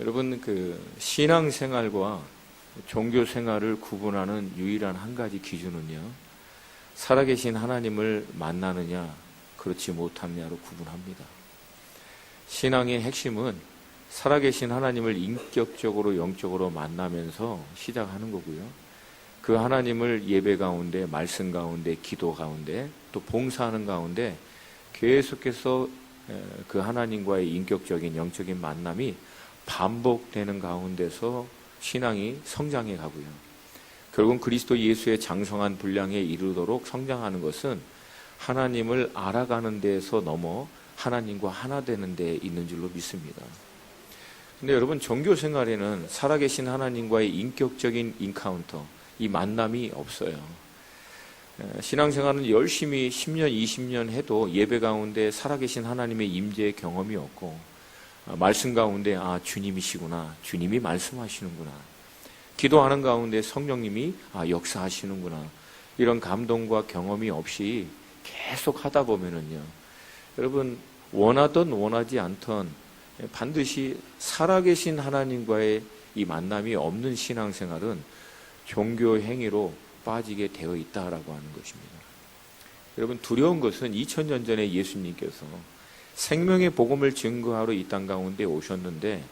여러분, 신앙생활과 종교생활을 구분하는 유일한 한 가지 기준은요, 살아계신 하나님을 만나느냐 그렇지 못하느냐로 구분합니다. 신앙의 핵심은 살아계신 하나님을 인격적으로 영적으로 만나면서 시작하는 거고요, 그 하나님을 예배 가운데, 말씀 가운데, 기도 가운데, 또 봉사하는 가운데 계속해서 그 하나님과의 인격적인 영적인 만남이 반복되는 가운데서 신앙이 성장해 가고요, 결국은 그리스도 예수의 장성한 분량에 이르도록 성장하는 것은 하나님을 알아가는 데에서 넘어 하나님과 하나 되는 데 있는 줄로 믿습니다. 근데 여러분, 종교 생활에는 살아계신 하나님과의 인격적인 인카운터, 이 만남이 없어요. 신앙생활은 열심히 10년, 20년 해도 예배 가운데 살아계신 하나님의 임재의 경험이 없고, 말씀 가운데 주님이시구나, 주님이 말씀하시는구나, 기도하는 가운데 성령님이 역사하시는구나, 이런 감동과 경험이 없이 계속 하다 보면은요, 여러분, 원하든 원하지 않든 반드시 살아계신 하나님과의 이 만남이 없는 신앙생활은 종교 행위로 빠지게 되어 있다라고 하는 것입니다. 여러분, 두려운 것은 2000년 전에 예수님께서 생명의 복음을 증거하러 이 땅 가운데 오셨는데,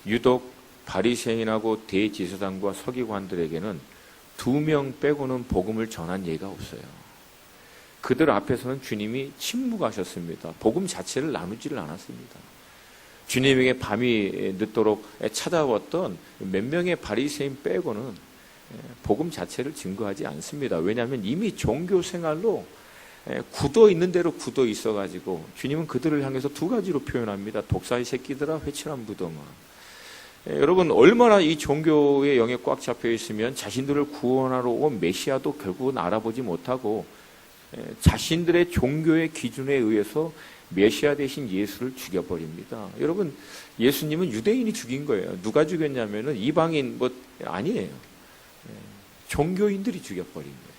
유독 바리새인하고 대제사장과 서기관들에게는 2명 빼고는 복음을 전한 예가 없어요. 그들 앞에서는 주님이 침묵하셨습니다. 복음 자체를 나누지를 않았습니다. 주님에게 밤이 늦도록 찾아왔던 몇 명의 바리새인 빼고는 복음 자체를 증거하지 않습니다. 왜냐하면 이미 종교 생활로 굳어 있는 대로 굳어 있어가지고 주님은 그들을 향해서 2가지로 표현합니다. 독사의 새끼들아, 회칠한 무덤아. 여러분, 얼마나 이 종교의 영에 꽉 잡혀 있으면 자신들을 구원하러 온 메시아도 결국은 알아보지 못하고 자신들의 종교의 기준에 의해서 메시아 대신 예수를 죽여버립니다. 여러분, 예수님은 유대인이 죽인 거예요. 누가 죽였냐면은 이방인 아니에요. 종교인들이 죽여버린 거예요.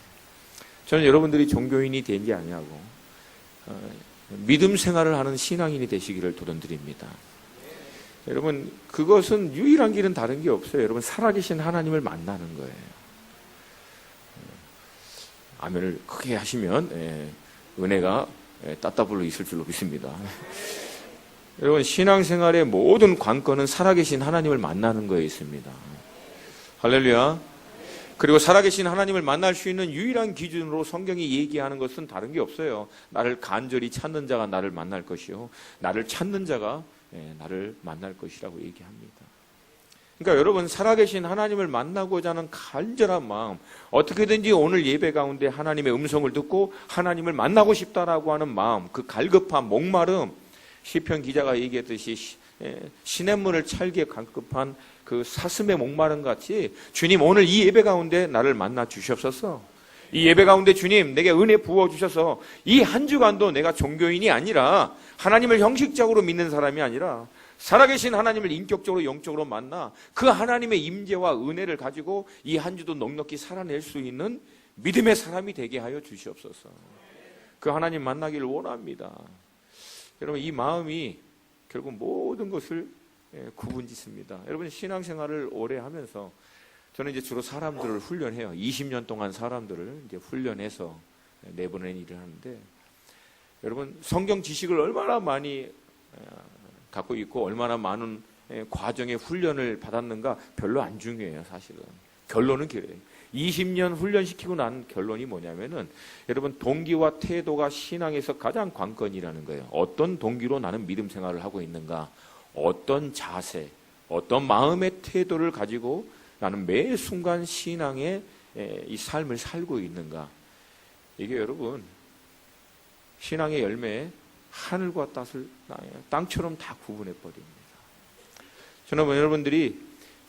저는 여러분들이 종교인이 된 게 아니하고 믿음 생활을 하는 신앙인이 되시기를 도전드립니다. 여러분, 그것은 유일한 길은 다른 게 없어요. 여러분, 살아계신 하나님을 만나는 거예요. 아멘을 크게 하시면 은혜가 따따블로 있을 줄로 믿습니다. 여러분, 신앙생활의 모든 관건은 살아계신 하나님을 만나는 거에 있습니다. 할렐루야. 그리고 살아계신 하나님을 만날 수 있는 유일한 기준으로 성경이 얘기하는 것은 다른 게 없어요. 나를 간절히 찾는 자가 나를 만날 것이요, 나를 찾는 자가 나를 만날 것이라고 얘기합니다. 그러니까 여러분, 살아계신 하나님을 만나고자 하는 간절한 마음, 어떻게든지 오늘 예배 가운데 하나님의 음성을 듣고 하나님을 만나고 싶다라고 하는 마음, 그 갈급한 목마름, 시편 기자가 얘기했듯이 시냇물을 찰기에 갈급한 그 사슴의 목마름 같이, 주님, 오늘 이 예배 가운데 나를 만나 주시옵소서. 이 예배 가운데 주님, 내게 은혜 부어주셔서 이 한 주간도 내가 종교인이 아니라, 하나님을 형식적으로 믿는 사람이 아니라 살아계신 하나님을 인격적으로 영적으로 만나 그 하나님의 임재와 은혜를 가지고 이 한 주도 넉넉히 살아낼 수 있는 믿음의 사람이 되게 하여 주시옵소서. 그 하나님 만나기를 원합니다. 여러분, 이 마음이 결국 모든 것을 구분짓습니다. 여러분, 신앙생활을 오래 하면서 저는 이제 주로 사람들을 훈련해요. 20년 동안 사람들을 이제 훈련해서 내보낸 일을 하는데, 여러분, 성경 지식을 얼마나 많이 갖고 있고 얼마나 많은 과정의 훈련을 받았는가 별로 안 중요해요. 사실은 결론은 그래요. 20년 훈련시키고 난 결론이 뭐냐면은, 여러분, 동기와 태도가 신앙에서 가장 관건이라는 거예요. 어떤 동기로 나는 믿음 생활을 하고 있는가, 어떤 자세, 어떤 마음의 태도를 가지고 나는 매 순간 신앙의 이 삶을 살고 있는가. 이게 여러분, 신앙의 열매에 하늘과 땅처럼 다 구분해 버립니다. 저는 여러분들이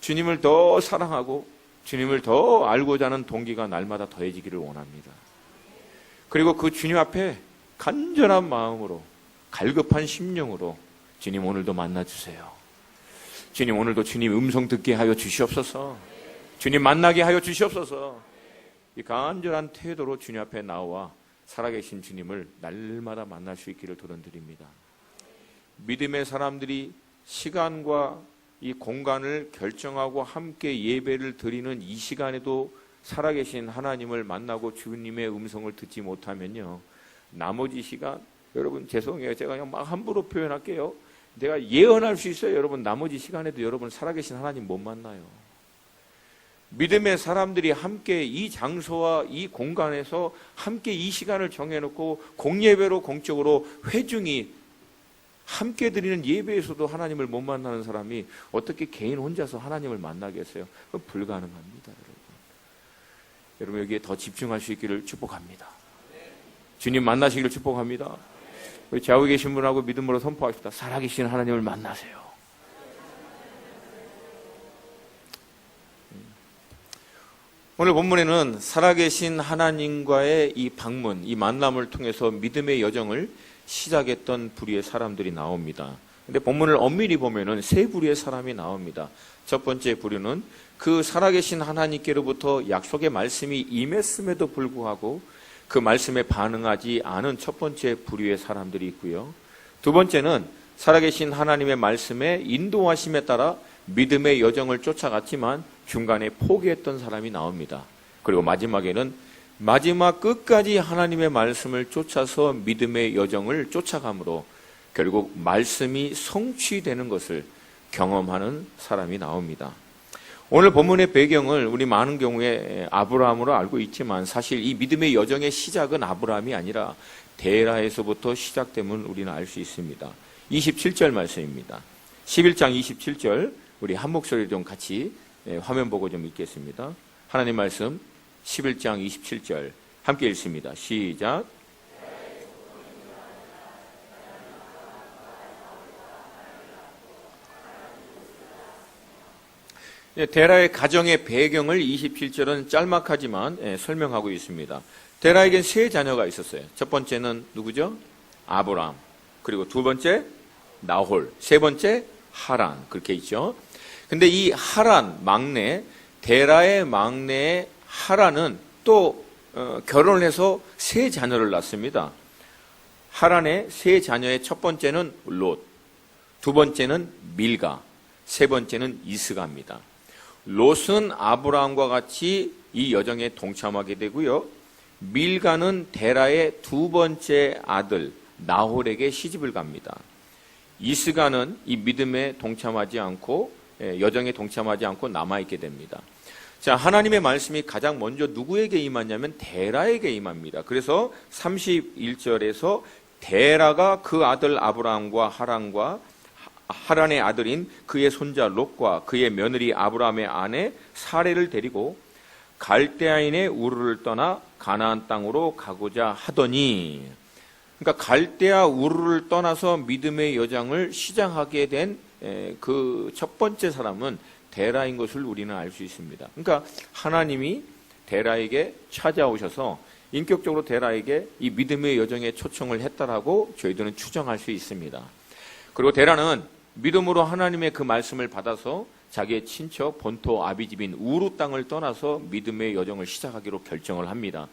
주님을 더 사랑하고 주님을 더 알고자 하는 동기가 날마다 더해지기를 원합니다. 그리고 그 주님 앞에 간절한 마음으로, 갈급한 심령으로, 주님, 오늘도 만나주세요. 주님, 오늘도 주님 음성 듣게 하여 주시옵소서. 주님 만나게 하여 주시옵소서. 이 간절한 태도로 주님 앞에 나와 살아계신 주님을 날마다 만날 수 있기를 도전드립니다. 믿음의 사람들이 시간과 이 공간을 결정하고 함께 예배를 드리는 이 시간에도 살아계신 하나님을 만나고 주님의 음성을 듣지 못하면요, 나머지 시간, 여러분 죄송해요, 제가 그냥 막 함부로 표현할게요. 내가 예언할 수 있어요. 여러분 나머지 시간에도 여러분 살아계신 하나님 못 만나요. 믿음의 사람들이 함께 이 장소와 이 공간에서 함께 이 시간을 정해놓고 공예배로 공적으로 회중이 함께 드리는 예배에서도 하나님을 못 만나는 사람이 어떻게 개인 혼자서 하나님을 만나겠어요? 그건 불가능합니다, 여러분. 여러분 여기에 더 집중할 수 있기를 축복합니다. 주님 만나시기를 축복합니다. 우리 좌우에 계신 분하고 믿음으로 선포합시다. 살아계신 하나님을 만나세요. 오늘 본문에는 살아계신 하나님과의 이 방문, 이 만남을 통해서 믿음의 여정을 시작했던 부류의 사람들이 나옵니다. 근데 본문을 엄밀히 보면은 세 부류의 사람이 나옵니다. 첫 번째 부류는 그 살아계신 하나님께로부터 약속의 말씀이 임했음에도 불구하고 그 말씀에 반응하지 않은 첫 번째 부류의 사람들이 있고요. 두 번째는 살아계신 하나님의 말씀에 인도하심에 따라 믿음의 여정을 쫓아갔지만 중간에 포기했던 사람이 나옵니다. 그리고 마지막에는 마지막 끝까지 하나님의 말씀을 쫓아서 믿음의 여정을 쫓아감으로 결국 말씀이 성취되는 것을 경험하는 사람이 나옵니다. 오늘 본문의 배경을 우리 많은 경우에 아브라함으로 알고 있지만 사실 이 믿음의 여정의 시작은 아브라함이 아니라 데라에서부터 시작됨을 우리는 알 수 있습니다. 27절 말씀입니다. 11장 27절 우리 한 목소리 좀 같이 화면 보고 좀 읽겠습니다. 하나님 말씀 11장 27절 함께 읽습니다. 시작. 데라의 가정의 배경을 27절은 짤막하지만 설명하고 있습니다. 데라에겐 세 자녀가 있었어요. 첫 번째는 누구죠? 아브람. 그리고 두 번째 나홀. 세 번째 하란. 그렇게 있죠. 근데 이 하란 막내, 데라의 막내 하란은 또 결혼을 해서 세 자녀를 낳습니다. 하란의 세 자녀의 첫 번째는 롯, 두 번째는 밀가, 세 번째는 이스가입니다. 롯은 아브라함과 같이 이 여정에 동참하게 되고요. 밀가는 데라의 두 번째 아들 나홀에게 시집을 갑니다. 이스가는 이 믿음에 동참하지 않고 여정에 동참하지 않고 남아있게 됩니다. 자, 하나님의 말씀이 가장 먼저 누구에게 임하냐면 데라에게 임합니다. 그래서 31절에서 데라가 그 아들 아브라함과 하란과 하란의 아들인 그의 손자 롯과 그의 며느리 아브라함의 아내 사레를 데리고 갈대아인의 우르를 떠나 가나안 땅으로 가고자 하더니, 그러니까 갈대아 우르를 떠나서 믿음의 여정을 시작하게 된 그 첫 번째 사람은 데라인 것을 우리는 알 수 있습니다. 그러니까 하나님이 데라에게 찾아오셔서 인격적으로 데라에게 이 믿음의 여정에 초청을 했다라고 저희들은 추정할 수 있습니다. 그리고 데라는 믿음으로 하나님의 그 말씀을 받아서 자기의 친척 본토 아비집인 우루 땅을 떠나서 믿음의 여정을 시작하기로 결정을 합니다.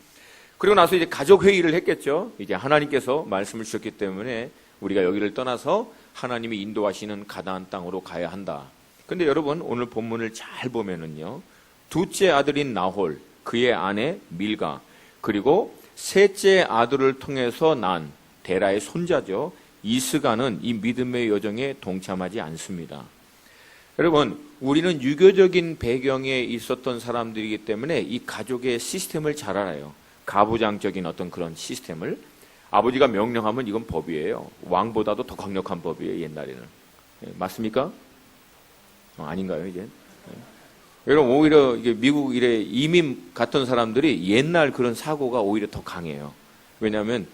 그리고 나서 이제 가족 회의를 했겠죠. 이제 하나님께서 말씀을 주셨기 때문에 우리가 여기를 떠나서 하나님이 인도하시는 가나안 땅으로 가야 한다. 근데 여러분 오늘 본문을 잘 보면은요, 둘째 아들인 나홀, 그의 아내 밀가, 그리고 셋째 아들을 통해서 난 데라의 손자죠, 이스가는 이 믿음의 여정에 동참하지 않습니다. 여러분, 우리는 유교적인 배경에 있었던 사람들이기 때문에 이 가족의 시스템을 잘 알아요. 가부장적인 어떤 그런 시스템을. 아버지가 명령하면 이건 법이에요. 왕보다도 더 강력한 법이에요, 옛날에는. 맞습니까? 아닌가요, 이제? 여러분, 오히려 이게 미국 이래 이민 갔던 사람들이 옛날 그런 사고가 오히려 더 강해요. 왜냐하면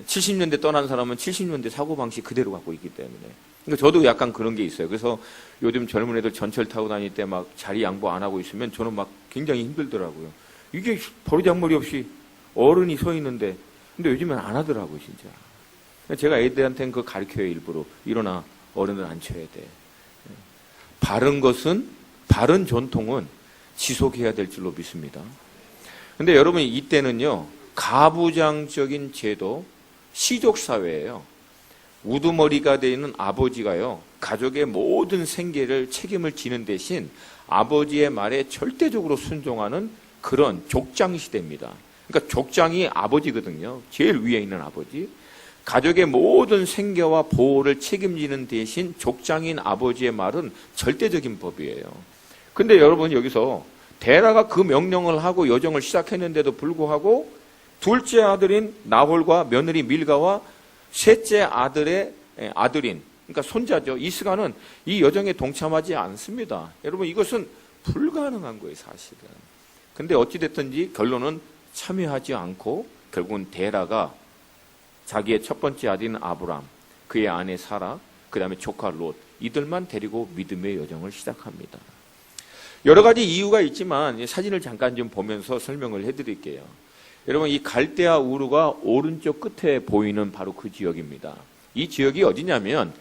70년대 떠난 사람은 70년대 사고방식 그대로 갖고 있기 때문에. 그러니까 저도 약간 그런 게 있어요. 그래서 요즘 젊은 애들 전철 타고 다닐 때 막 자리 양보 안 하고 있으면 저는 막 굉장히 힘들더라고요. 이게 버리장머리 없이 어른이 서 있는데, 근데 요즘엔 안 하더라고요, 진짜. 제가 애들한테는 그거 가르쳐요, 일부러. 일어나, 어른을 앉혀야 돼. 바른 것은, 바른 전통은 지속해야 될 줄로 믿습니다. 근데 여러분, 이때는요, 가부장적인 제도, 시족사회예요. 우두머리가 되는 아버지가요, 가족의 모든 생계를 책임을 지는 대신 아버지의 말에 절대적으로 순종하는 그런 족장 시대입니다. 그러니까 족장이 아버지거든요. 제일 위에 있는 아버지. 가족의 모든 생계와 보호를 책임지는 대신 족장인 아버지의 말은 절대적인 법이에요. 근데 여러분, 여기서 데라가 그 명령을 하고 여정을 시작했는데도 불구하고 둘째 아들인 나홀과 며느리 밀가와 셋째 아들의 아들인, 그러니까 손자죠, 이스가는 이 여정에 동참하지 않습니다. 여러분, 이것은 불가능한 거예요, 사실은. 근데 어찌됐든지 결론은 참여하지 않고 결국은 데라가 자기의 첫 번째 아들인 아브람, 그의 아내 사라, 그 다음에 조카 롯, 이들만 데리고 믿음의 여정을 시작합니다. 여러 가지 이유가 있지만 사진을 잠깐 좀 보면서 설명을 해드릴게요. 여러분, 이 갈대아 우르가 오른쪽 끝에 보이는 바로 그 지역입니다. 이 지역이 어디냐면,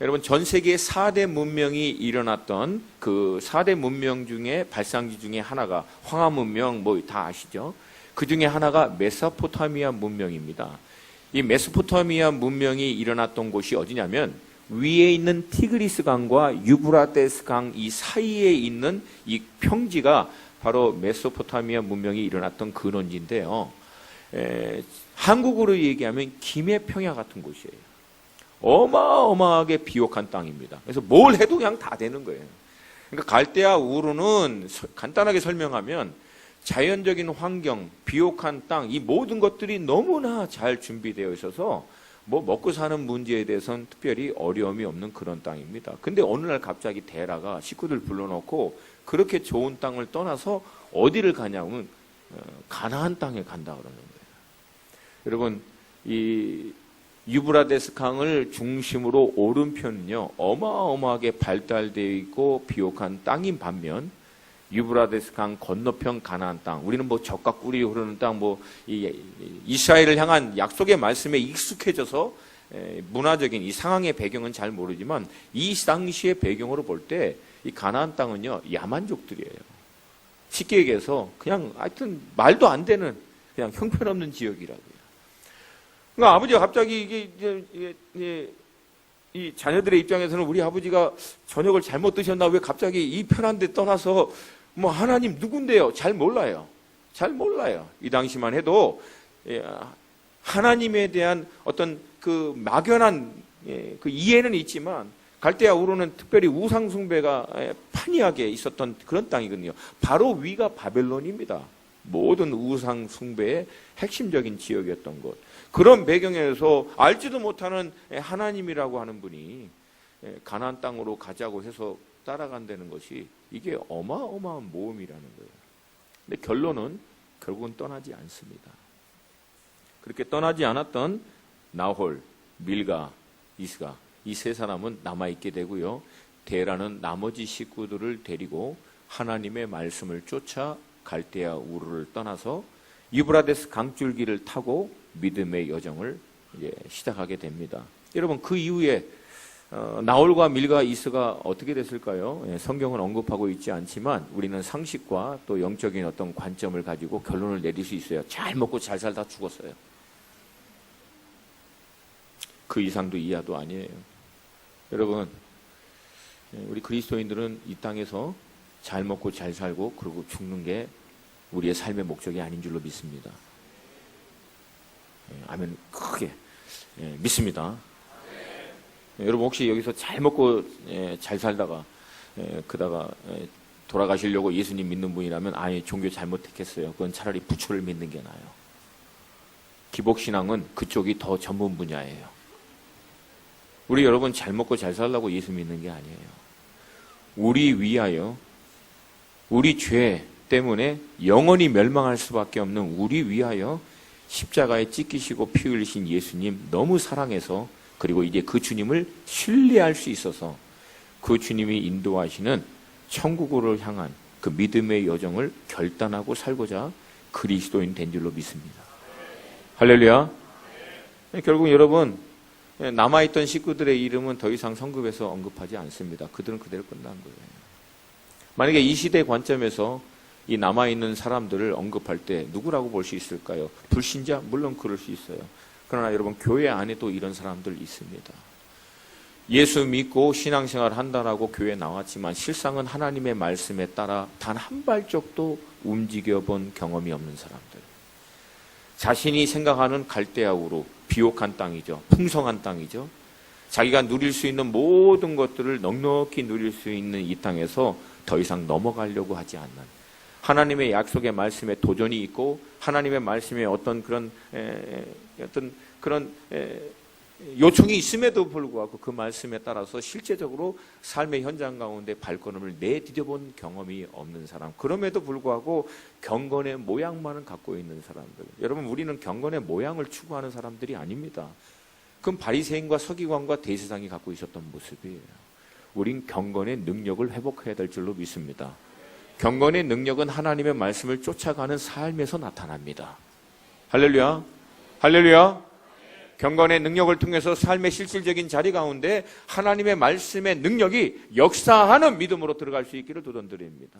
여러분, 전 세계 4대 문명이 일어났던 그 4대 문명 중에 발상지 중에 하나가 황하 문명, 뭐 다 아시죠? 그 중에 하나가 메소포타미아 문명입니다. 이 메소포타미아 문명이 일어났던 곳이 어디냐면, 위에 있는 티그리스 강과 유브라데스 강 이 사이에 있는 이 평지가 바로 메소포타미아 문명이 일어났던 근원지인데요. 한국으로 얘기하면 김해 평야 같은 곳이에요. 어마어마하게 비옥한 땅입니다. 그래서 뭘 해도 그냥 다 되는 거예요. 그러니까 갈대아 우르는 간단하게 설명하면 자연적인 환경, 비옥한 땅, 이 모든 것들이 너무나 잘 준비되어 있어서 뭐 먹고 사는 문제에 대해서는 특별히 어려움이 없는 그런 땅입니다. 근데 어느 날 갑자기 데라가 식구들 불러놓고 그렇게 좋은 땅을 떠나서 어디를 가냐면 가나안 땅에 간다 그러는 거예요. 여러분, 이 유브라데스 강을 중심으로 오른편은요, 어마어마하게 발달되어 있고 비옥한 땅인 반면 유브라데스 강 건너편 가나안 땅, 우리는 뭐 젖과 꿀이 흐르는 땅, 뭐 이스라엘을 향한 약속의 말씀에 익숙해져서 문화적인 이 상황의 배경은 잘 모르지만 이 당시의 배경으로 볼 때 이 가나안 땅은요, 야만족들이에요. 쉽게 얘기해서 그냥 하여튼 말도 안 되는 그냥 형편없는 지역이라고요. 그러니까 아버지가 갑자기 이 자녀들의 입장에서는 우리 아버지가 저녁을 잘못 드셨나, 왜 갑자기 이 편한 데 떠나서 뭐 하나님 누군데요? 잘 몰라요. 잘 몰라요. 이 당시만 해도 하나님에 대한 어떤 그 막연한 그 이해는 있지만 갈대아 우르는 특별히 우상 숭배가 판이하게 있었던 그런 땅이거든요. 바로 위가 바벨론입니다. 모든 우상 숭배의 핵심적인 지역이었던 곳. 그런 배경에서 알지도 못하는 하나님이라고 하는 분이 가나안 땅으로 가자고 해서 따라간다는 것이 이게 어마어마한 모험이라는 거예요. 근데 결론은 결국은 떠나지 않습니다. 그렇게 떠나지 않았던 나홀, 밀가, 이스가, 이 세 사람은 남아있게 되고요. 데라는 나머지 식구들을 데리고 하나님의 말씀을 쫓아 갈대아 우르를 떠나서 유브라데스 강줄기를 타고 믿음의 여정을 이제 시작하게 됩니다. 여러분, 그 이후에 나홀과 밀가 이스가 어떻게 됐을까요? 성경은 언급하고 있지 않지만 우리는 상식과 또 영적인 어떤 관점을 가지고 결론을 내릴 수 있어요. 잘 먹고 잘 살다 죽었어요. 그 이상도 이하도 아니에요. 여러분, 우리 그리스도인들은 이 땅에서 잘 먹고 잘 살고 그리고 죽는 게 우리의 삶의 목적이 아닌 줄로 믿습니다. 아멘. 크게 믿습니다. 여러분, 혹시 여기서 잘 먹고 잘 살다가 그다가 돌아가시려고 예수님 믿는 분이라면 아예 종교 잘못 택했어요. 그건 차라리 부처를 믿는 게 나아요. 기복신앙은 그쪽이 더 전문 분야예요. 우리 여러분 잘 먹고 잘 살라고 예수 믿는 게 아니에요. 우리 위하여, 우리 죄 때문에 영원히 멸망할 수밖에 없는 우리 위하여 십자가에 찢기시고 피 흘리신 예수님 너무 사랑해서, 그리고 이제 그 주님을 신뢰할 수 있어서 그 주님이 인도하시는 천국으로 향한 그 믿음의 여정을 결단하고 살고자 그리스도인 된 줄로 믿습니다. 할렐루야. 결국 여러분, 남아있던 식구들의 이름은 더 이상 성급해서 언급하지 않습니다. 그들은 그대로 끝난 거예요. 만약에 이 시대 관점에서 이 남아있는 사람들을 언급할 때 누구라고 볼 수 있을까요? 불신자? 물론 그럴 수 있어요. 그러나 여러분, 교회 안에도 이런 사람들 있습니다. 예수 믿고 신앙생활 한다라고 교회에 나왔지만 실상은 하나님의 말씀에 따라 단 한 발짝도 움직여 본 경험이 없는 사람들. 자신이 생각하는 갈대아 우루, 비옥한 땅이죠. 풍성한 땅이죠. 자기가 누릴 수 있는 모든 것들을 넉넉히 누릴 수 있는 이 땅에서 더 이상 넘어가려고 하지 않는, 하나님의 약속의 말씀에 도전이 있고 하나님의 말씀에 어떤 그런 요청이 있음에도 불구하고 그 말씀에 따라서 실제적으로 삶의 현장 가운데 발걸음을 내디뎌본 경험이 없는 사람, 그럼에도 불구하고 경건의 모양만은 갖고 있는 사람들. 여러분, 우리는 경건의 모양을 추구하는 사람들이 아닙니다. 그건 바리새인과 서기관과 대제사장이 갖고 있었던 모습이에요. 우린 경건의 능력을 회복해야 될 줄로 믿습니다. 경건의 능력은 하나님의 말씀을 쫓아가는 삶에서 나타납니다. 할렐루야, 할렐루야. 경건의 능력을 통해서 삶의 실질적인 자리 가운데 하나님의 말씀의 능력이 역사하는 믿음으로 들어갈 수 있기를 도전드립니다.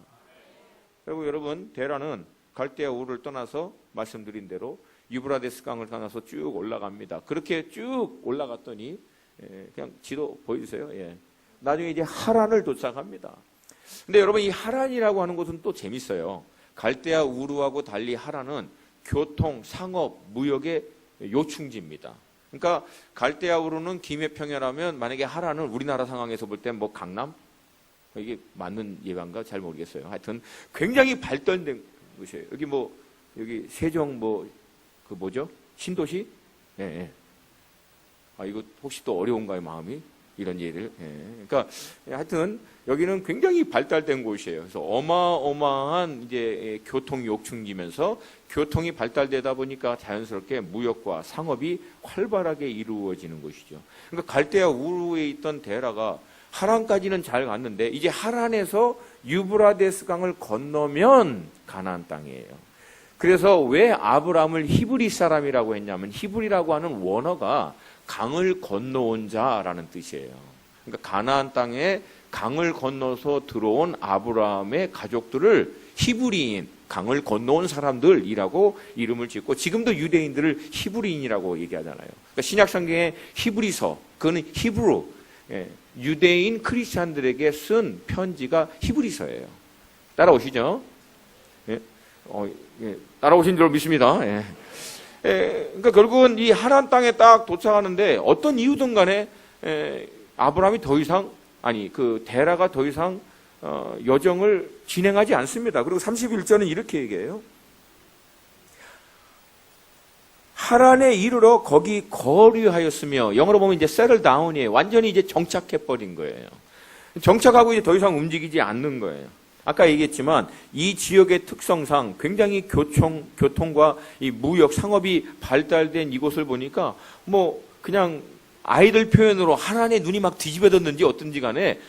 그리고 여러분, 데라는 갈대아 우르를 떠나서 말씀드린 대로 유브라데스 강을 떠나서 쭉 올라갑니다. 그렇게 쭉 올라갔더니 그냥 지도 보여주세요. 나중에 이제 하란을 도착합니다. 근데 여러분, 이 하란이라고 하는 곳은 또 재밌어요. 갈대아 우르하고 달리 하란은 교통, 상업, 무역의 요충지입니다. 그러니까 갈대아 우르는 김해평야라면 만약에 하란은 우리나라 상황에서 볼 때 뭐 강남? 이게 맞는 예반가 잘 모르겠어요. 하여튼 굉장히 발달된 곳이에요. 여기 세종 그 뭐죠? 신도시? 네. 이거 혹시 또 어려운가요, 마음이? 이런 예를. 그러니까 하여튼 여기는 굉장히 발달된 곳이에요. 그래서 어마어마한 이제 교통 요충지면서 교통이 발달되다 보니까 자연스럽게 무역과 상업이 활발하게 이루어지는 곳이죠. 그러니까 갈대아 우르에 있던 데라가 하란까지는 잘 갔는데 이제 하란에서 유브라데스 강을 건너면 가나안 땅이에요. 그래서 왜 아브라함을 히브리 사람이라고 했냐면 히브리라고 하는 원어가 강을 건너온 자라는 뜻이에요. 그러니까 가나안 땅에 강을 건너서 들어온 아브라함의 가족들을 히브리인, 강을 건너온 사람들이라고 이름을 짓고 지금도 유대인들을 히브리인이라고 얘기하잖아요. 그러니까 신약성경의 히브리서, 그거는 히브루, 유대인 크리스찬들에게 쓴 편지가 히브리서예요. 따라오시죠? 따라오신 줄 믿습니다. 그러니까 결국은 이 하란 땅에 딱 도착하는데 어떤 이유든 간에 아브라함이 더 이상, 데라가 더 이상 여정을 진행하지 않습니다. 그리고 31절은 이렇게 얘기해요. 하란에 이르러 거기 거류하였으며, 영어로 보면 이제 settle down이에요. 완전히 이제 정착해버린 거예요. 정착하고 이제 더 이상 움직이지 않는 거예요. 아까 얘기했지만 이 지역의 특성상 굉장히 교통과 이 무역, 상업이 발달된 이곳을 보니까 그냥 아이들 표현으로 하란에 눈이 막 뒤집어졌는지 어떤지 간에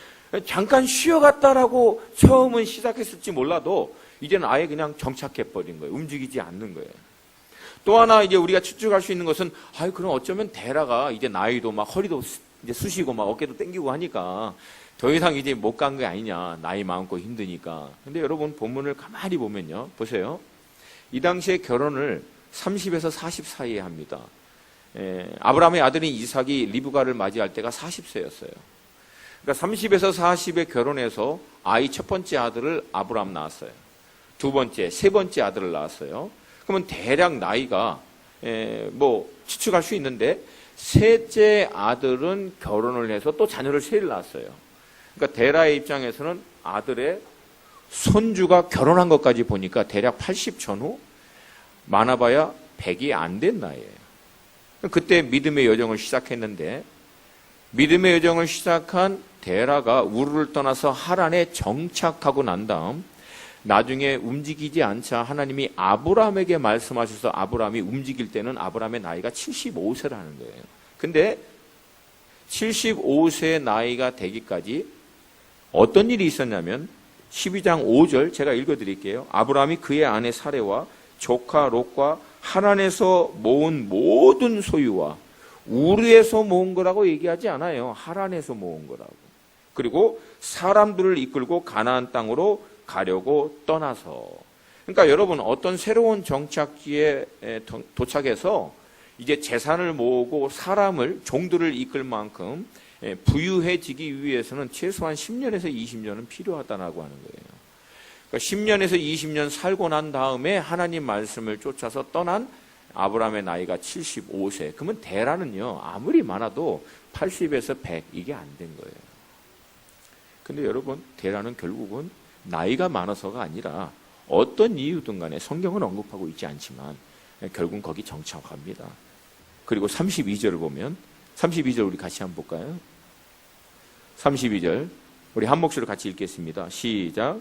잠깐 쉬어갔다라고 처음은 시작했을지 몰라도 이제는 아예 그냥 정착해버린 거예요. 움직이지 않는 거예요. 또 하나 이제 우리가 추측할 수 있는 것은 그럼 어쩌면 데라가 이제 나이도 막 허리도 이제 쑤시고 막 어깨도 땡기고 하니까 더 이상 이제 못 간 게 아니냐. 나이 많고 힘드니까. 근데 여러분 본문을 가만히 보면요. 보세요. 이 당시에 결혼을 30에서 40 사이에 합니다. 아브라함의 아들인 이삭이 리브가를 맞이할 때가 40세였어요. 그러니까 30에서 40에 결혼해서 아이 첫 번째 아들을 아브라함 낳았어요. 두 번째, 세 번째 아들을 낳았어요. 그러면 대략 나이가 추측할 수 있는데 셋째 아들은 결혼을 해서 또 자녀를 셋을 낳았어요. 그러니까 데라의 입장에서는 아들의 손주가 결혼한 것까지 보니까 대략 80 전후 많아봐야 100이 안 된 나이예요. 그때 믿음의 여정을 시작했는데 믿음의 여정을 시작한 데라가 우르를 떠나서 하란에 정착하고 난 다음 나중에 움직이지 않자 하나님이 아브라함에게 말씀하셔서 아브라함이 움직일 때는 아브라함의 나이가 75세라는 거예요. 근데 75세 나이가 되기까지 어떤 일이 있었냐면 12장 5절 제가 읽어드릴게요. 아브라함이 그의 아내 사레와 조카 롯과 하란에서 모은 모든 소유와 우르에서 모은 거라고 얘기하지 않아요. 하란에서 모은 거라고. 그리고 사람들을 이끌고 가나안 땅으로 가려고 떠나서. 그러니까 여러분 어떤 새로운 정착지에 도착해서 이제 재산을 모으고 사람을, 종들을 이끌 만큼 부유해지기 위해서는 최소한 10년에서 20년은 필요하다고 하는 거예요. 그러니까 10년에서 20년 살고 난 다음에 하나님 말씀을 쫓아서 떠난 아브라함의 나이가 75세. 그러면 데라는요, 아무리 많아도 80에서 100 이게 안 된 거예요. 근데 여러분, 데라는 결국은 나이가 많아서가 아니라 어떤 이유든 간에 성경은 언급하고 있지 않지만 결국은 거기 정착합니다. 그리고 32절을 보면, 32절 우리 같이 한번 볼까요? 32절 우리 한 목소리로 같이 읽겠습니다. 시작.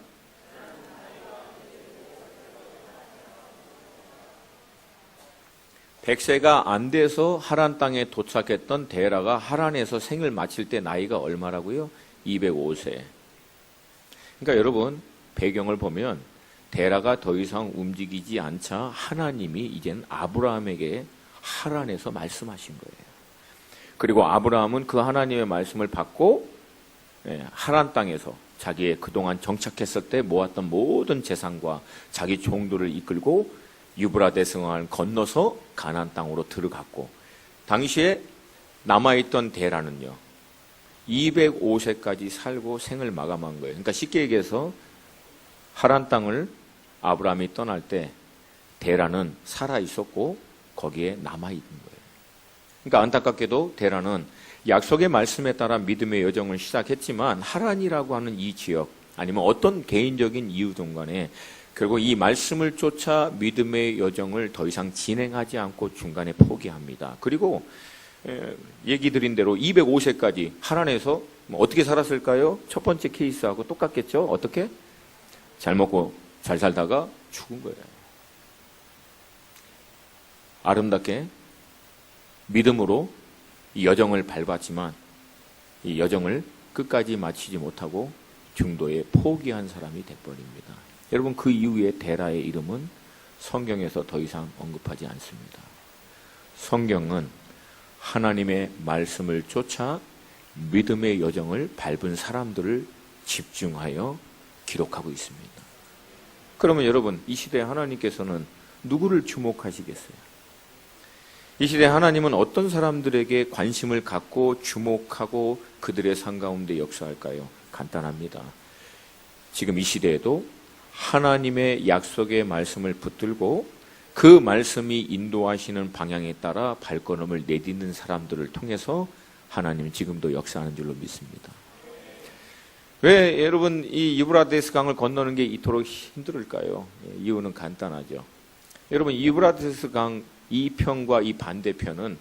백세가 안 돼서 하란 땅에 도착했던 데라가 하란에서 생을 마칠 때 나이가 얼마라고요? 205세. 그러니까 여러분, 배경을 보면 데라가 더 이상 움직이지 않자 하나님이 이젠 아브라함에게 하란에서 말씀하신 거예요. 그리고 아브라함은 그 하나님의 말씀을 받고 하란 땅에서 자기의 그동안 정착했을 때 모았던 모든 재산과 자기 종들을 이끌고 유브라데스 강을 건너서 가나안 땅으로 들어갔고, 당시에 남아있던 데라는요 205세까지 살고 생을 마감한 거예요. 그러니까 쉽게 얘기해서 하란 땅을 아브라함이 떠날 때 데라는 살아 있었고 거기에 남아 있는 거예요. 그러니까 안타깝게도 데라는 약속의 말씀에 따라 믿음의 여정을 시작했지만 하란이라고 하는 이 지역, 아니면 어떤 개인적인 이유든 간에 결국 이 말씀을 쫓아 믿음의 여정을 더 이상 진행하지 않고 중간에 포기합니다. 그리고 얘기 드린 대로 205세까지 하란에서 어떻게 살았을까요? 첫 번째 케이스하고 똑같겠죠? 어떻게? 잘 먹고 잘 살다가 죽은 거예요. 아름답게 믿음으로 이 여정을 밟았지만 이 여정을 끝까지 마치지 못하고 중도에 포기한 사람이 돼버립니다. 여러분, 그 이후에 데라의 이름은 성경에서 더 이상 언급하지 않습니다. 성경은 하나님의 말씀을 쫓아 믿음의 여정을 밟은 사람들을 집중하여 기록하고 있습니다. 그러면 여러분, 이 시대에 하나님께서는 누구를 주목하시겠어요? 이 시대에 하나님은 어떤 사람들에게 관심을 갖고 주목하고 그들의 삶 가운데 역사할까요? 간단합니다. 지금 이 시대에도 하나님의 약속의 말씀을 붙들고 그 말씀이 인도하시는 방향에 따라 발걸음을 내딛는 사람들을 통해서 하나님은 지금도 역사하는 줄로 믿습니다. 왜 여러분 이 유브라데스 강을 건너는 게 이토록 힘들을까요? 이유는 간단하죠. 여러분, 유브라데스 강 이 편과 이 반대편은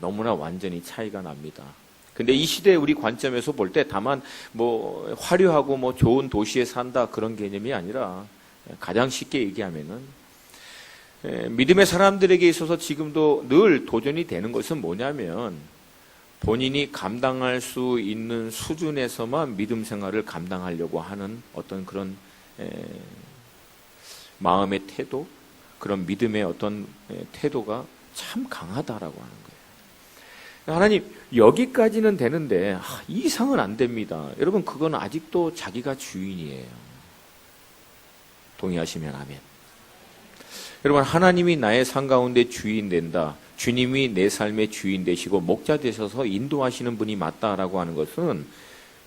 너무나 완전히 차이가 납니다. 근데 이 시대의 우리 관점에서 볼 때 다만 뭐 화려하고 뭐 좋은 도시에 산다 그런 개념이 아니라, 가장 쉽게 얘기하면은 믿음의 사람들에게 있어서 지금도 늘 도전이 되는 것은 뭐냐면, 본인이 감당할 수 있는 수준에서만 믿음 생활을 감당하려고 하는 어떤 그런 마음의 태도, 그런 믿음의 어떤 태도가 참 강하다라고 하는 거예요. 하나님, 여기까지는 되는데 이 이상은 안 됩니다. 여러분, 그건 아직도 자기가 주인이에요. 동의하시면 아멘. 여러분, 하나님이 나의 삶 가운데 주인 된다, 주님이 내 삶의 주인 되시고 목자 되셔서 인도하시는 분이 맞다라고 하는 것은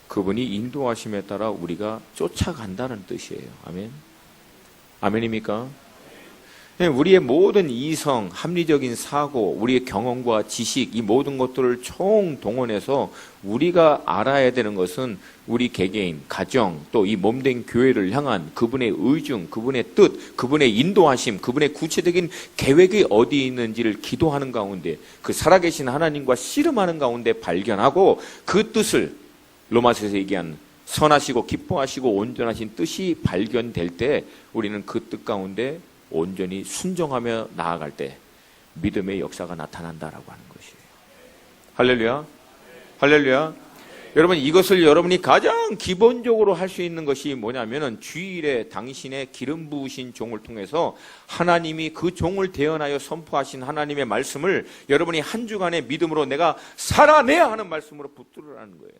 그분이 인도하심에 따라 우리가 쫓아간다는 뜻이에요. 아멘. 아멘입니까? 우리의 모든 이성, 합리적인 사고, 우리의 경험과 지식, 이 모든 것들을 총동원해서 우리가 알아야 되는 것은 우리 개개인, 가정, 또 이 몸된 교회를 향한 그분의 의중, 그분의 뜻, 그분의 인도하심, 그분의 구체적인 계획이 어디 있는지를 기도하는 가운데, 그 살아계신 하나님과 씨름하는 가운데 발견하고, 그 뜻을 로마서에서 얘기한 선하시고 기뻐하시고 온전하신 뜻이 발견될 때 우리는 그 뜻 가운데 온전히 순종하며 나아갈 때 믿음의 역사가 나타난다라고 하는 것이에요. 할렐루야. 할렐루야. 여러분, 이것을 여러분이 가장 기본적으로 할 수 있는 것이 뭐냐면은 주일에 당신의 기름 부으신 종을 통해서 하나님이 그 종을 대언하여 선포하신 하나님의 말씀을 여러분이 한 주간의 믿음으로 내가 살아내야 하는 말씀으로 붙들으라는 거예요.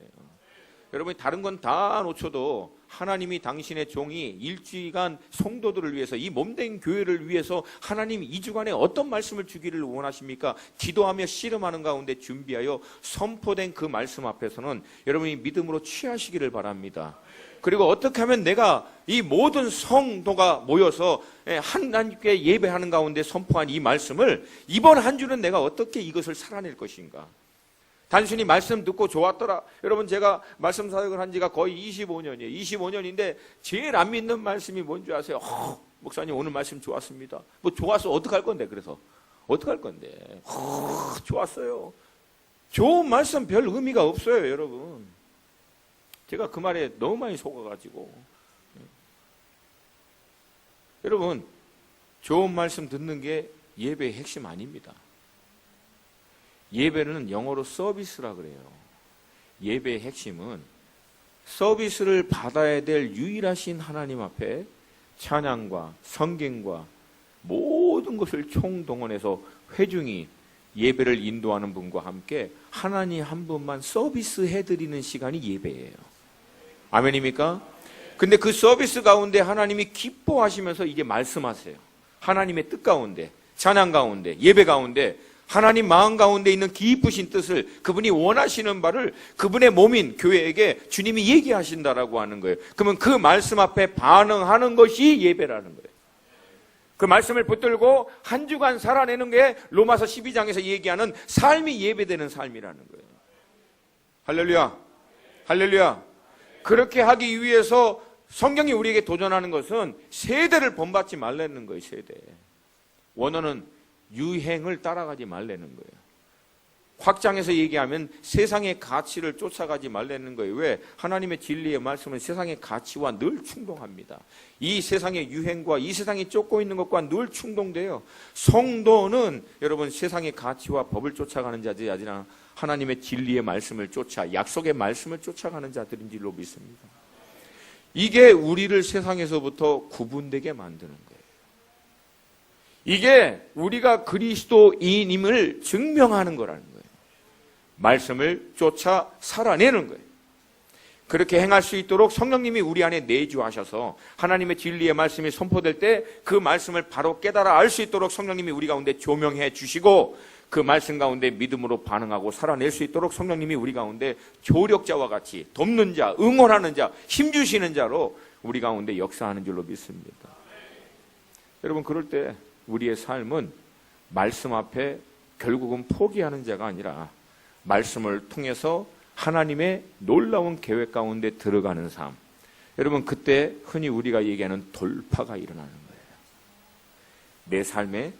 여러분이 다른 건 다 놓쳐도 하나님이 당신의 종이 일주일간 성도들을 위해서, 이 몸된 교회를 위해서 하나님 2주간에 어떤 말씀을 주기를 원하십니까? 기도하며 씨름하는 가운데 준비하여 선포된 그 말씀 앞에서는 여러분이 믿음으로 취하시기를 바랍니다. 그리고 어떻게 하면 내가 이 모든 성도가 모여서 하나님께 예배하는 가운데 선포한 이 말씀을 이번 한 주는 내가 어떻게 이것을 살아낼 것인가? 단순히 말씀 듣고 좋았더라. 여러분, 제가 말씀 사역을 한 지가 거의 25년이에요. 25년인데 제일 안 믿는 말씀이 뭔지 아세요? 목사님 오늘 말씀 좋았습니다. 뭐 좋아서 어떡할 건데, 그래서 어떡할 건데. 좋았어요. 좋은 말씀 별 의미가 없어요, 여러분. 제가 그 말에 너무 많이 속아가지고. 여러분, 좋은 말씀 듣는 게 예배의 핵심 아닙니다. 예배는 영어로 서비스라 그래요. 예배의 핵심은 서비스를 받아야 될 유일하신 하나님 앞에 찬양과 성경과 모든 것을 총동원해서 회중이 예배를 인도하는 분과 함께 하나님 한 분만 서비스해드리는 시간이 예배예요. 아멘입니까? 근데 그 서비스 가운데 하나님이 기뻐하시면서 이제 말씀하세요. 하나님의 뜻 가운데, 찬양 가운데, 예배 가운데 하나님 마음 가운데 있는 기쁘신 뜻을, 그분이 원하시는 바를 그분의 몸인 교회에게 주님이 얘기하신다라고 하는 거예요. 그러면 그 말씀 앞에 반응하는 것이 예배라는 거예요. 그 말씀을 붙들고 한 주간 살아내는 게 로마서 12장에서 얘기하는 삶이 예배되는 삶이라는 거예요. 할렐루야, 할렐루야. 그렇게 하기 위해서 성경이 우리에게 도전하는 것은 세대를 본받지 말라는 거예요. 세대. 원어는 유행을 따라가지 말라는 거예요. 확장해서 얘기하면 세상의 가치를 쫓아가지 말라는 거예요. 왜? 하나님의 진리의 말씀은 세상의 가치와 늘 충동합니다. 이 세상의 유행과 이 세상이 쫓고 있는 것과 늘 충동돼요. 성도는 여러분 세상의 가치와 법을 쫓아가는 자들이 아니라 하나님의 진리의 말씀을 쫓아, 약속의 말씀을 쫓아가는 자들인 줄로 믿습니다. 이게 우리를 세상에서부터 구분되게 만드는 거예요. 이게 우리가 그리스도인임을 증명하는 거라는 거예요. 말씀을 쫓아 살아내는 거예요. 그렇게 행할 수 있도록 성령님이 우리 안에 내주하셔서 하나님의 진리의 말씀이 선포될 때 그 말씀을 바로 깨달아 알 수 있도록 성령님이 우리 가운데 조명해 주시고, 그 말씀 가운데 믿음으로 반응하고 살아낼 수 있도록 성령님이 우리 가운데 조력자와 같이 돕는 자, 응원하는 자, 힘주시는 자로 우리 가운데 역사하는 줄로 믿습니다. 여러분, 그럴 때 우리의 삶은 말씀 앞에 결국은 포기하는 자가 아니라 말씀을 통해서 하나님의 놀라운 계획 가운데 들어가는 삶. 여러분, 그때 흔히 우리가 얘기하는 돌파가 일어나는 거예요. 내 삶의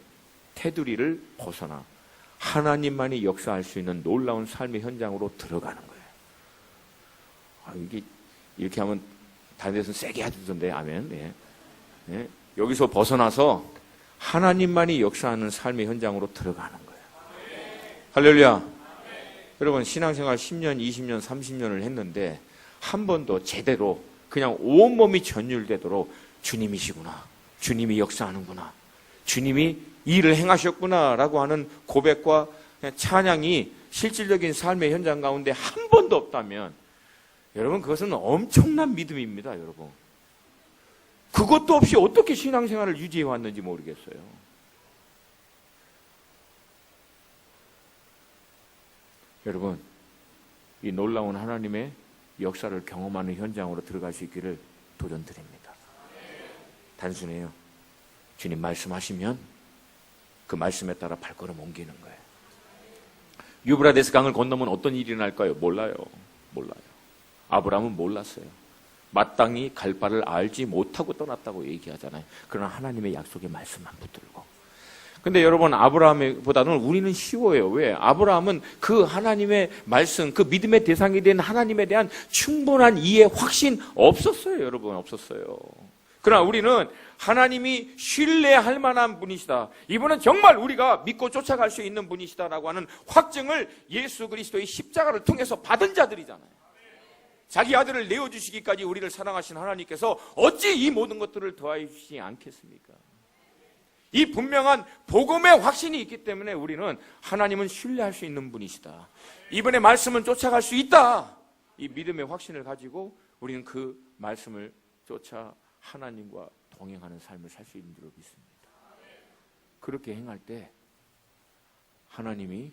테두리를 벗어나 하나님만이 역사할 수 있는 놀라운 삶의 현장으로 들어가는 거예요. 이게 이렇게 하면 다른 데서는 세게 하던데, 아멘. 네. 네. 여기서 벗어나서 하나님만이 역사하는 삶의 현장으로 들어가는 거예요. 할렐루야. 여러분, 신앙생활 10년, 20년, 30년을 했는데 한 번도 제대로 그냥 온몸이 전율되도록 주님이시구나, 주님이 역사하는구나, 주님이 일을 행하셨구나 라고 하는 고백과 찬양이 실질적인 삶의 현장 가운데 한 번도 없다면 여러분, 그것은 엄청난 믿음입니다. 여러분, 그것도 없이 어떻게 신앙생활을 유지해 왔는지 모르겠어요. 여러분, 이 놀라운 하나님의 역사를 경험하는 현장으로 들어갈 수 있기를 도전드립니다. 단순해요. 주님 말씀하시면 그 말씀에 따라 발걸음 옮기는 거예요. 유브라데스 강을 건너면 어떤 일이 날까요? 몰라요. 아브라함은 몰랐어요. 마땅히 갈 바를 알지 못하고 떠났다고 얘기하잖아요. 그러나 하나님의 약속의 말씀만 붙들고. 근데 여러분, 아브라함보다는 우리는 쉬워요. 왜? 아브라함은 그 하나님의 말씀, 그 믿음의 대상이 된 하나님에 대한 충분한 이해, 확신 없었어요. 여러분, 없었어요. 그러나 우리는 하나님이 신뢰할 만한 분이시다, 이분은 정말 우리가 믿고 쫓아갈 수 있는 분이시다라고 하는 확증을 예수 그리스도의 십자가를 통해서 받은 자들이잖아요. 자기 아들을 내어주시기까지 우리를 사랑하신 하나님께서 어찌 이 모든 것들을 더하여 주시지 않겠습니까? 이 분명한 복음의 확신이 있기 때문에 우리는 하나님은 신뢰할 수 있는 분이시다, 이분의 말씀은 쫓아갈 수 있다, 이 믿음의 확신을 가지고 우리는 그 말씀을 쫓아 하나님과 동행하는 삶을 살 수 있는 줄로 믿습니다. 그렇게 행할 때 하나님이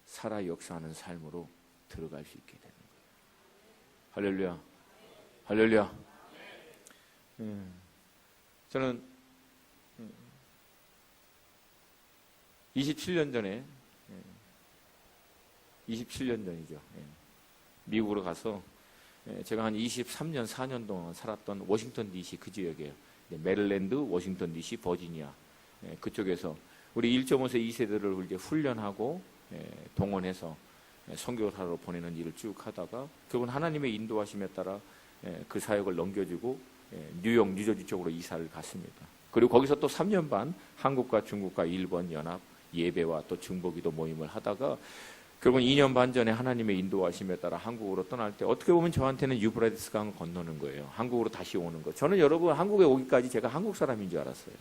살아 역사하는 삶으로 들어갈 수 있게 되는 거예요. 할렐루야. 할렐루야. 저는 27년 전에 27년 전이죠. 미국으로 가서 제가 한 23년, 4년 동안 살았던 워싱턴 DC 그 지역이에요. 메릴랜드, 워싱턴 DC, 버지니아 그쪽에서 우리 1.5세, 2세들을 이제 훈련하고 동원해서 선교를 하러 보내는 일을 쭉 하다가 그분 하나님의 인도하심에 따라 그 사역을 넘겨주고 뉴욕, 뉴저지 쪽으로 이사를 갔습니다. 그리고 거기서 또 3년 반 한국과 중국과 일본 연합 예배와 또 중보기도 모임을 하다가 결국은 2년 반 전에 하나님의 인도하심에 따라 한국으로 떠날 때 어떻게 보면 저한테는 유브라디스 강을 건너는 거예요. 한국으로 다시 오는 거. 저는 여러분 한국에 오기까지 제가 한국 사람인 줄 알았어요.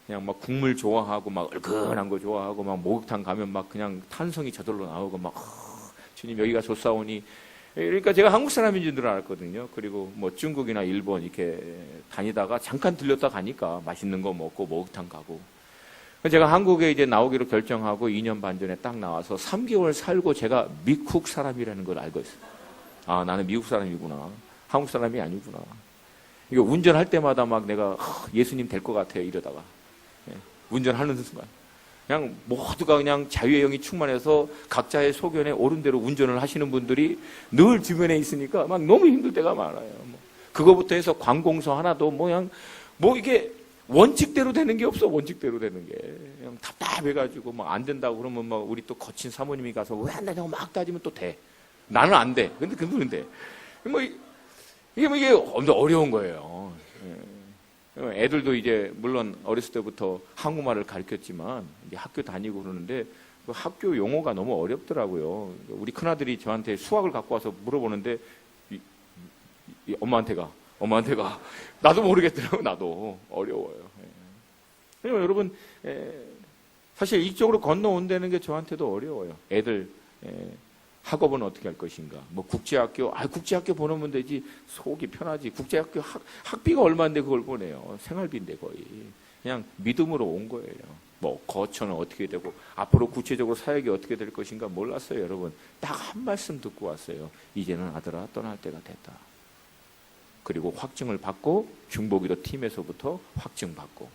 그냥 막 국물 좋아하고 막 얼큰한 거 좋아하고 막 목욕탕 가면 막 그냥 탄성이 저절로 나오고 막 주님 여기가 좋사오니 그러니까 제가 한국 사람인 줄 알았거든요. 그리고 뭐 중국이나 일본 이렇게 다니다가 잠깐 들렸다 가니까 맛있는 거 먹고 목욕탕 가고 제가 한국에 이제 나오기로 결정하고 2년 반 전에 딱 나와서 3개월 살고 제가 미국 사람이라는 걸 알고 있어요. 아, 나는 미국 사람이구나. 한국 사람이 아니구나. 이거 운전할 때마다 막 내가 예수님 될 것 같아요. 이러다가. 운전하는 순간. 그냥 모두가 그냥 자유의 영이 충만해서 각자의 소견에 옳은 대로 운전을 하시는 분들이 늘 주변에 있으니까 막 너무 힘들 때가 많아요. 그거부터 해서 관공서 하나도 그냥 이게 원칙대로 되는 게 없어. 원칙대로 되는 게 그냥 답답해가지고 막 안 된다고 그러면 막 우리 또 거친 사모님이 가서 왜 안 되냐고 막 따지면 또 돼. 나는 안 돼. 근데 그분은 돼. 이게 엄청 어려운 거예요. 애들도 이제 물론 어렸을 때부터 한국말을 가르쳤지만 이제 학교 다니고 그러는데 그 학교 용어가 너무 어렵더라고요. 우리 큰아들이 저한테 수학을 갖고 와서 물어보는데 엄마한테 가. 나도 모르겠더라고요. 나도 어려워요. 그러니까 여러분 사실 이쪽으로 건너온다는 게 저한테도 어려워요. 애들 학업은 어떻게 할 것인가. 뭐 국제학교 보내면 되지. 속이 편하지. 국제학교 학비가 얼마인데 그걸 보내요. 생활비인데 거의. 그냥 믿음으로 온 거예요. 뭐 거처는 어떻게 되고 앞으로 구체적으로 사역이 어떻게 될 것인가 몰랐어요. 여러분 딱 한 말씀 듣고 왔어요. 이제는 아들아 떠날 때가 됐다. 그리고 확증을 받고 중보기도 팀에서부터 확증받고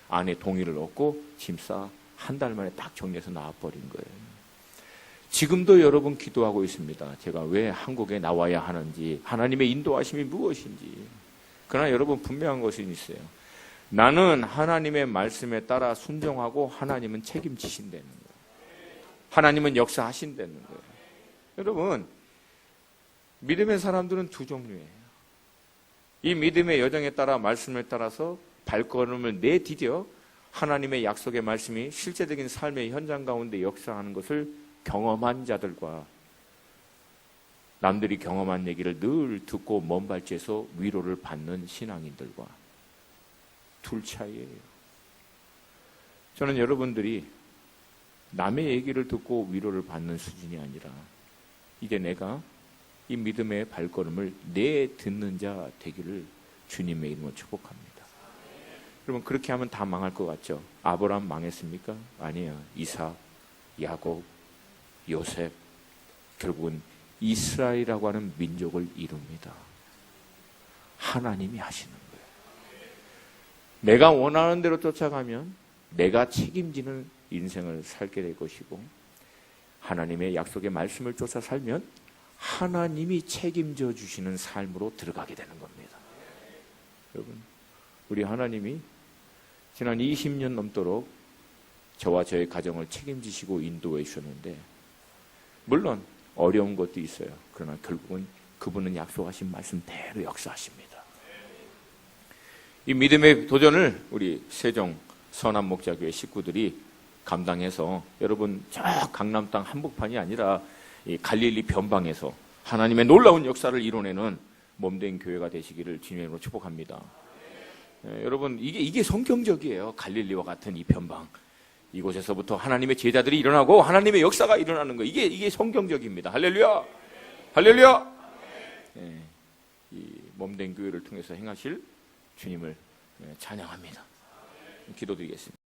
아내 동의를 얻고 짐 싸 한 달 만에 딱 정리해서 나와버린 거예요. 지금도 여러분 기도하고 있습니다. 제가 왜 한국에 나와야 하는지 하나님의 인도하심이 무엇인지. 그러나 여러분 분명한 것은 있어요. 나는 하나님의 말씀에 따라 순종하고 하나님은 책임지신다는 거예요. 하나님은 역사하신다는 거예요. 여러분 믿음의 사람들은 두 종류예요. 이 믿음의 여정에 따라 말씀에 따라서 발걸음을 내디뎌 하나님의 약속의 말씀이 실제적인 삶의 현장 가운데 역사하는 것을 경험한 자들과 남들이 경험한 얘기를 늘 듣고 먼 발치에서 위로를 받는 신앙인들과 둘 차이예요. 저는 여러분들이 남의 얘기를 듣고 위로를 받는 수준이 아니라 이제 내가 이 믿음의 발걸음을 내딛는 자 되기를 주님의 이름으로 축복합니다. 여러분 그렇게 하면 다 망할 것 같죠? 아브라함 망했습니까? 아니에요. 이삭, 야곱, 요셉 결국은 이스라엘이라고 하는 민족을 이룹니다. 하나님이 하시는 거예요. 내가 원하는 대로 쫓아가면 내가 책임지는 인생을 살게 될 것이고 하나님의 약속의 말씀을 쫓아 살면 하나님이 책임져 주시는 삶으로 들어가게 되는 겁니다. 여러분, 우리 하나님이 지난 20년 넘도록 저와 저의 가정을 책임지시고 인도해 주셨는데 물론 어려운 것도 있어요. 그러나 결국은 그분은 약속하신 말씀대로 역사하십니다. 이 믿음의 도전을 우리 세종 선한목자교회 식구들이 감당해서 여러분 저 강남 땅 한복판이 아니라 이 갈릴리 변방에서 하나님의 놀라운 역사를 이뤄내는 몸된 교회가 되시기를 주님으로 축복합니다. 여러분 이게 성경적이에요. 갈릴리와 같은 이 변방 이곳에서부터 하나님의 제자들이 일어나고 하나님의 역사가 일어나는 거 이게 성경적입니다. 할렐루야, 할렐루야. 이 몸된 교회를 통해서 행하실 주님을 찬양합니다. 기도드리겠습니다.